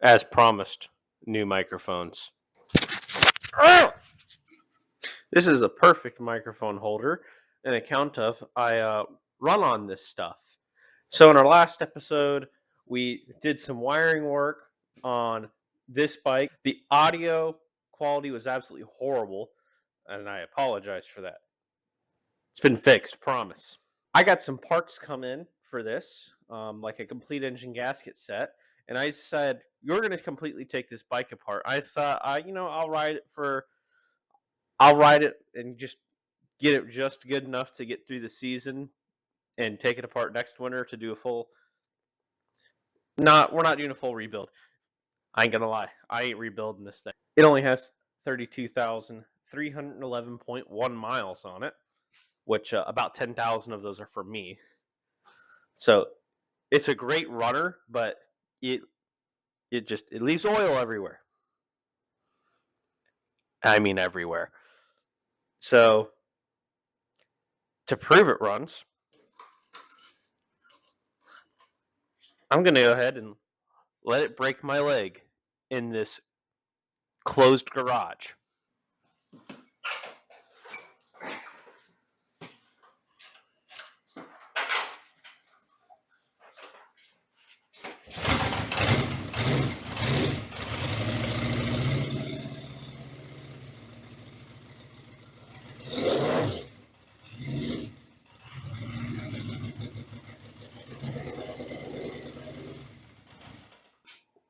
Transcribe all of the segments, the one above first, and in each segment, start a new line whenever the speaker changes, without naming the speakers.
As promised, new microphones. This is a perfect microphone holder, an account of I run on this stuff. So in our last episode, we did some wiring work on this bike. The audio quality was absolutely horrible, and I apologize for that. It's been fixed, promise. I got some parts come in for this, like a complete engine gasket set, and I said, "You're going to completely take this bike apart." I thought, I'll ride it and just get it just good enough to get through the season and take it apart next winter to do a full. We're not doing a full rebuild. I ain't gonna lie, I ain't rebuilding this thing. It only has 32,311.1 miles on it, which about 10,000 of those are for me. So it's a great runner, but it leaves oil everywhere. I mean everywhere. So to prove it runs, I'm going to go ahead and let it break my leg in this closed garage.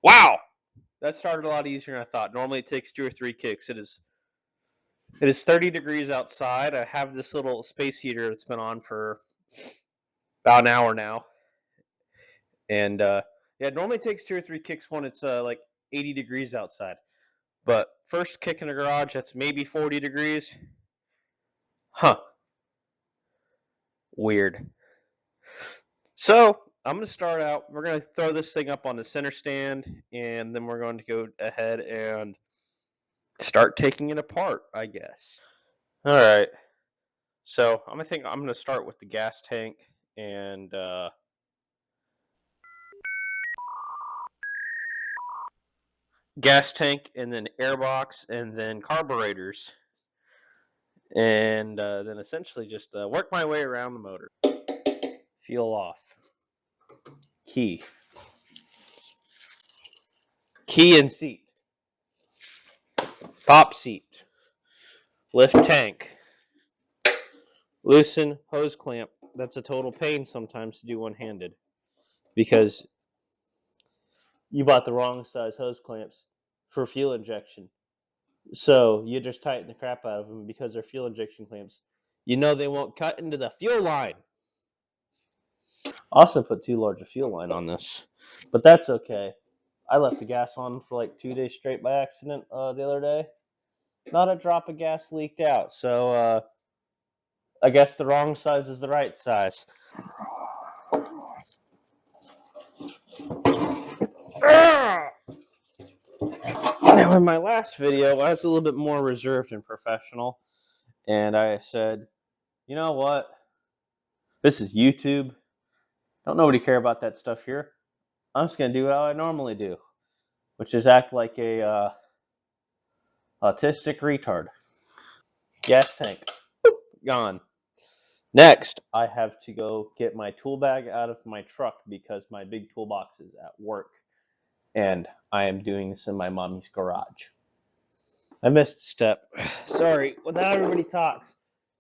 Wow! That started a lot easier than I thought. Normally it takes 2 or 3 kicks. It is 30 degrees outside. I have this little space heater that's been on for about an hour now. And it normally takes 2 or 3 kicks when it's like 80 degrees outside. But first kick in the garage, that's maybe 40 degrees. Huh. Weird. So I'm going to start out. We're going to throw this thing up on the center stand, and then we're going to go ahead and start taking it apart, I guess. All right. So I'm going to start with the gas tank and then airbox, and then carburetors, and then essentially just work my way around the motor. Feel off. Key and seat. Top seat. Lift tank. Loosen hose clamp. That's a total pain sometimes to do one-handed because you bought the wrong size hose clamps for fuel injection. So you just tighten the crap out of them because they're fuel injection clamps. You know they won't cut into the fuel line. Also put too large a fuel line on this, but that's okay. I left the gas on for like 2 days straight by accident the other day. Not a drop of gas leaked out, so I guess the wrong size is the right size. Now, in my last video, I was a little bit more reserved and professional, and I said, you know what? This is YouTube. Don't nobody care about that stuff here. I'm just going to do what I normally do, which is act like a autistic retard. Gas tank. Gone. Next, I have to go get my tool bag out of my truck because my big toolbox is at work, and I am doing this in my mommy's garage. I missed a step. Sorry, without everybody talks,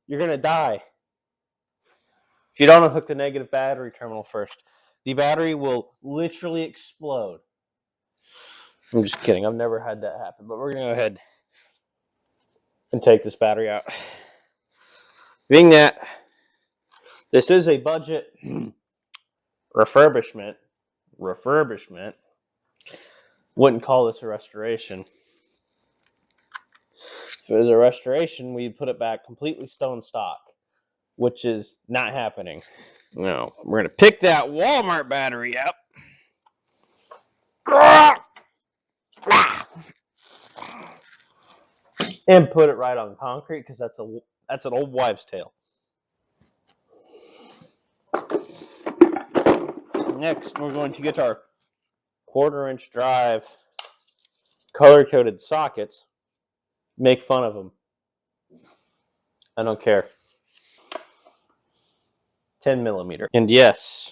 you're going to die. If you don't unhook the negative battery terminal first, the battery will literally explode. I'm just kidding. I've never had that happen, but we're going to go ahead and take this battery out. Being that this is a budget refurbishment, wouldn't call this a restoration. If it was a restoration, we'd put it back completely stone stock, which is not happening. No, we're going to pick that Walmart battery up. And put it right on concrete because that's an old wives' tale. Next, we're going to get our 1/4-inch drive, color-coded sockets, make fun of them. I don't care. 10 millimeter. And yes,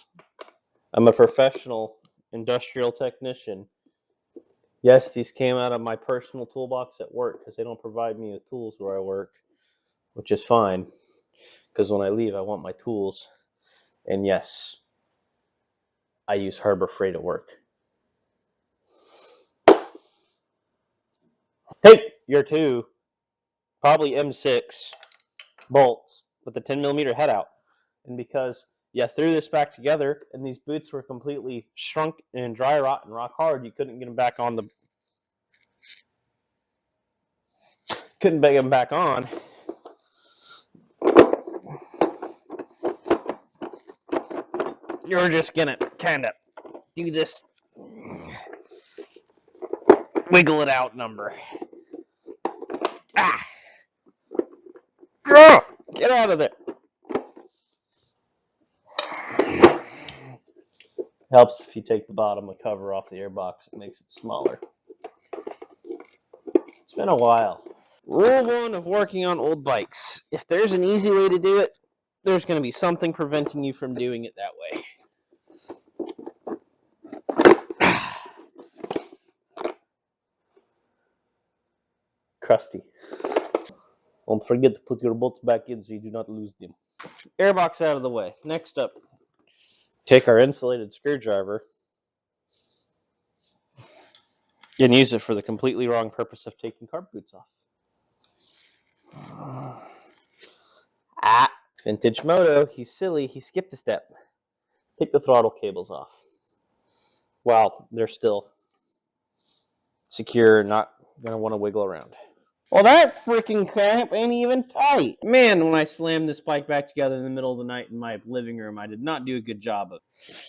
I'm a professional industrial technician. Yes, these came out of my personal toolbox at work because they don't provide me with tools where I work, which is fine because when I leave, I want my tools. And yes, I use Harbor Freight at work. Take your two, probably M6 bolts with the 10 millimeter head out. And because you threw this back together and these boots were completely shrunk and dry rot and rock hard, you couldn't get them back on the... Couldn't get them back on. You're just gonna kind of do this wiggle it out number. Ah! Get out of there. Helps if you take the bottom of the cover off the airbox. It makes it smaller. It's been a while. Rule 1 of working on old bikes. If there's an easy way to do it, there's going to be something preventing you from doing it that way. Crusty. Don't forget to put your bolts back in so you do not lose them. Airbox out of the way. Next up, take our insulated screwdriver and use it for the completely wrong purpose of taking carb boots off. Vintage Moto, he's silly, he skipped a step. Take the throttle cables off. Well, they're still secure, not going to want to wiggle around. Well, that freaking clamp ain't even tight. Man, when I slammed this bike back together in the middle of the night in my living room, I did not do a good job of it.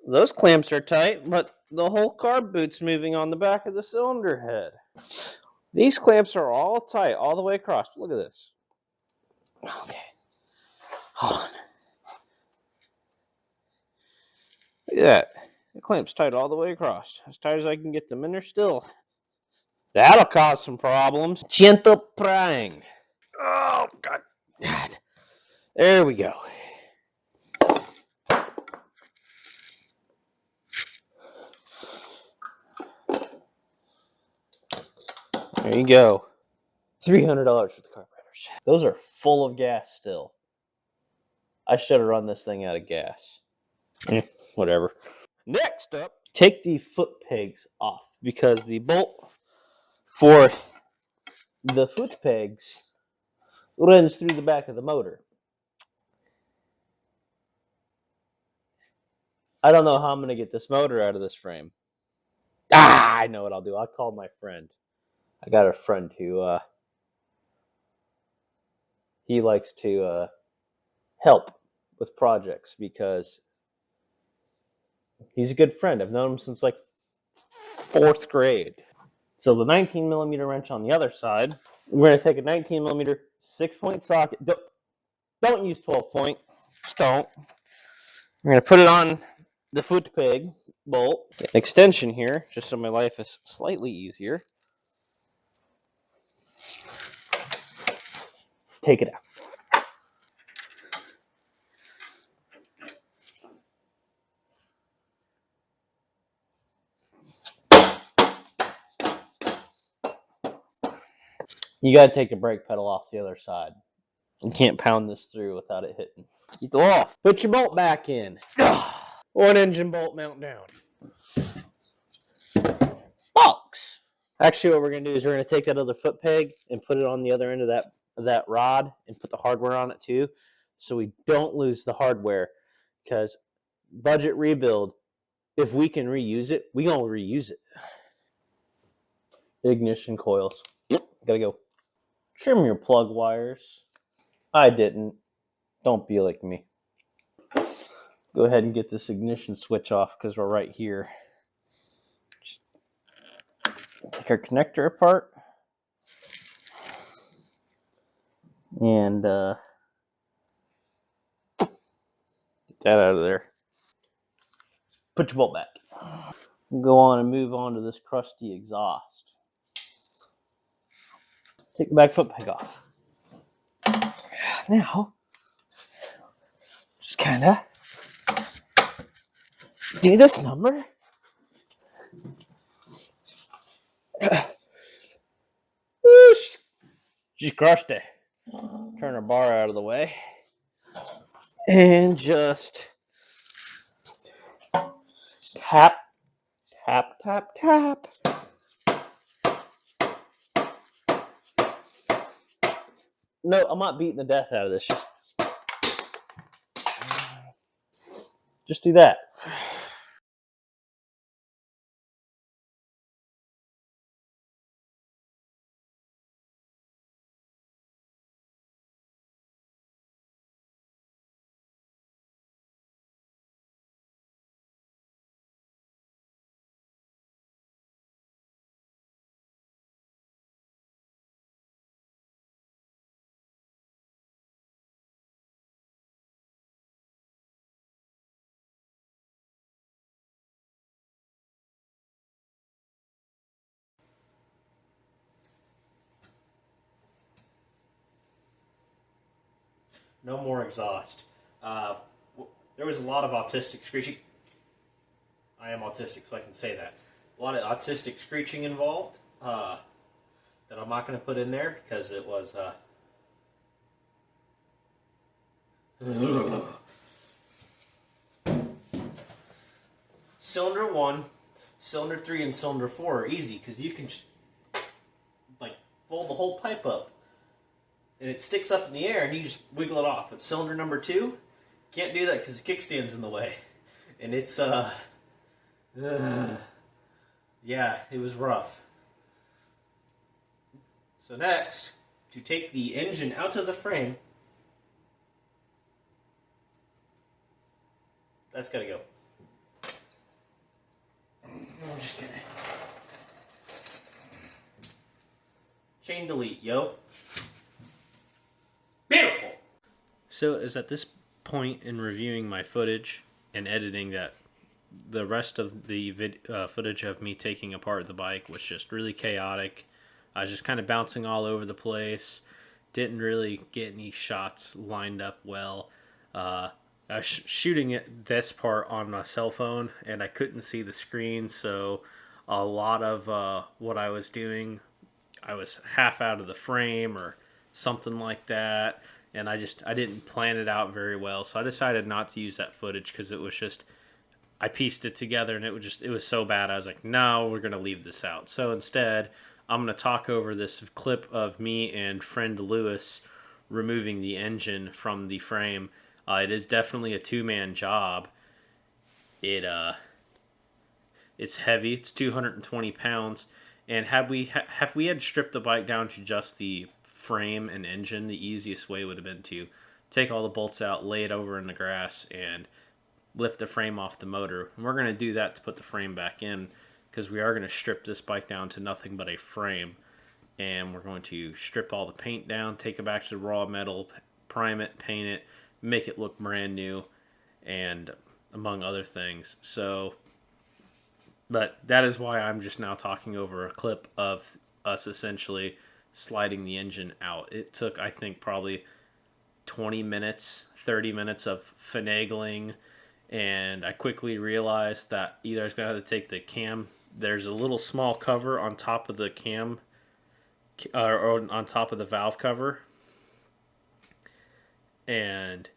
Those clamps are tight, but the whole carb boot's moving on the back of the cylinder head. These clamps are all tight, all the way across. Look at this. Okay. Hold on. Look at that. The clamp's tight all the way across. As tight as I can get them, and they're still. That'll cause some problems. Gentle prying. Oh, God. There we go. There you go. $300 for the carburetors. Those are full of gas still. I should have run this thing out of gas. Whatever. Next up, take the foot pegs off because the bolt for the foot pegs runs through the back of the motor. I don't know how I'm going to get this motor out of this frame. I know what I'll do. I'll call my friend. I got a friend who he likes to help with projects because he's a good friend. I've known him since like 4th grade. So the 19 millimeter wrench on the other side, we're going to take a 19 millimeter 6-point socket. Don't use 12-point. Just don't. We're going to put it on the foot peg bolt. An extension here, just so my life is slightly easier. Take it out. You got to take the brake pedal off the other side. You can't pound this through without it hitting. Get the off. Put your bolt back in. 1 engine bolt mount down. Box. Actually, what we're going to do is we're going to take that other foot peg and put it on the other end of that rod and put the hardware on it too, so we don't lose the hardware. Because budget rebuild, if we can reuse it, we gonna reuse it. Ignition coils. Gotta go. Trim your plug wires. I didn't. Don't be like me. Go ahead and get this ignition switch off because we're right here. Take our connector apart. And get that out of there. Put your bolt back. Go on and move on to this crusty exhaust. Take the back foot peg off. Now, just kind of do this number. She crushed it. Turn her bar out of the way. And just tap, tap, tap, tap. No, I'm not beating the death out of this. Just do that. No more exhaust. There was a lot of autistic screeching. I am autistic, so I can say that. A lot of autistic screeching involved that I'm not going to put in there because it was... Cylinder 1, Cylinder 3, and Cylinder 4 are easy because you can just, like, fold the whole pipe up. And it sticks up in the air and you just wiggle it off. But cylinder number 2, can't do that because the kickstand's in the way. And it's, yeah, it was rough. So next, to take the engine out of the frame, that's gotta go. I'm just gonna chain delete, yo. Beautiful. So it's at this point in reviewing my footage and editing that the rest of the footage of me taking apart the bike was just really chaotic. I was just kind of bouncing all over the place. Didn't really get any shots lined up well. I was shooting it, this part on my cell phone, and I couldn't see the screen, so a lot of what I was doing, I was half out of the frame or something like that, and I didn't plan it out very well, so I decided not to use that footage because it was just, I pieced it together and it was so bad. I was like, no, we're gonna leave this out. So instead, I'm gonna talk over this clip of me and friend Lewis removing the engine from the frame. It is definitely a 2-man job. It's heavy. It's 220 pounds. And have we had stripped the bike down to just the frame and engine, the easiest way would have been to take all the bolts out, lay it over in the grass, and lift the frame off the motor. And we're going to do that to put the frame back in because we are going to strip this bike down to nothing but a frame. And we're going to strip all the paint down, take it back to the raw metal, prime it, paint it, make it look brand new, and among other things. So, but that is why I'm just now talking over a clip of us essentially sliding the engine out. It took, I think, probably 20 minutes, 30 minutes of finagling, and I quickly realized that either I was going to have to take the cam, there's a little small cover on top of the cam, or on top of the valve cover, and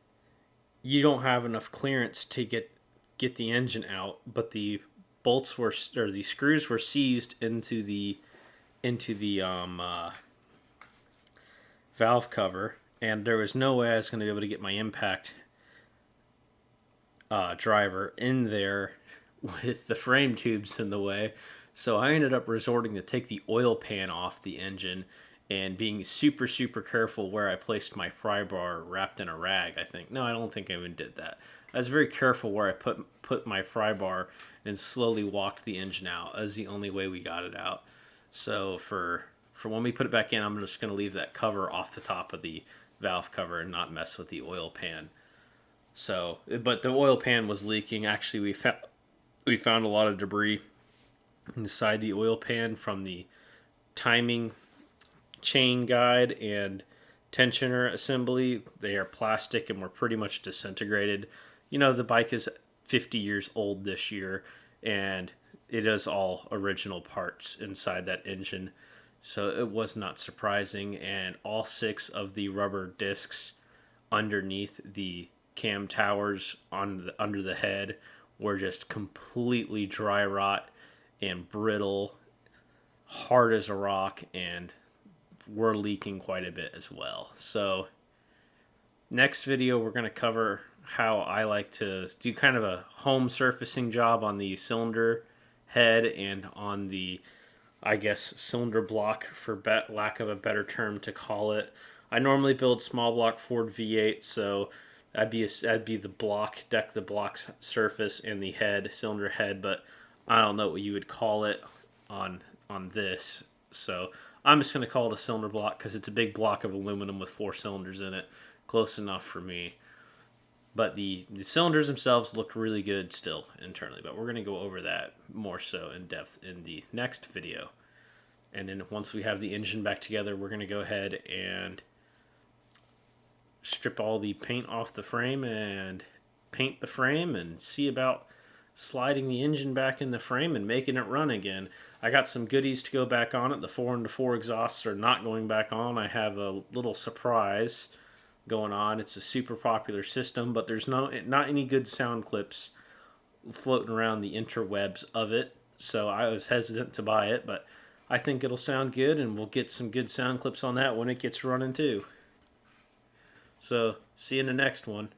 you don't have enough clearance to get the engine out, but the bolts were, or the screws were seized into the valve cover, and there was no way I was going to be able to get my impact driver in there with the frame tubes in the way. So I ended up resorting to take the oil pan off the engine and being super, super careful where I placed my pry bar wrapped in a rag, I think. No, I don't think I even did that. I was very careful where I put my pry bar and slowly walked the engine out. That was the only way we got it out. So for when we put it back in, I'm just going to leave that cover off the top of the valve cover and not mess with the oil pan. So, but the oil pan was leaking. Actually, We found a lot of debris inside the oil pan from the timing chain guide and tensioner assembly. They are plastic and were pretty much disintegrated. You know, the bike is 50 years old this year, and it is all original parts inside that engine. So it was not surprising, and all 6 of the rubber discs underneath the cam towers under the head were just completely dry rot and brittle, hard as a rock, and were leaking quite a bit as well. So next video we're going to cover how I like to do kind of a home surfacing job on the cylinder head and on the, I guess, cylinder block, for lack of a better term to call it. I normally build small block Ford V8, so that'd be the block deck, the block surface, and the head, cylinder head. But I don't know what you would call it on this, so I'm just going to call it a cylinder block because it's a big block of aluminum with 4 cylinders in it. Close enough for me. But the cylinders themselves look really good still internally. But we're going to go over that more so in depth in the next video. And then once we have the engine back together, we're going to go ahead and strip all the paint off the frame and paint the frame and see about sliding the engine back in the frame and making it run again. I got some goodies to go back on it. The 4x4 exhausts are not going back on. I have a little surprise going on. It's a super popular system, but there's not any good sound clips floating around the interwebs of it, so I was hesitant to buy it, but I think it'll sound good, and we'll get some good sound clips on that when it gets running too. So see you in the next one.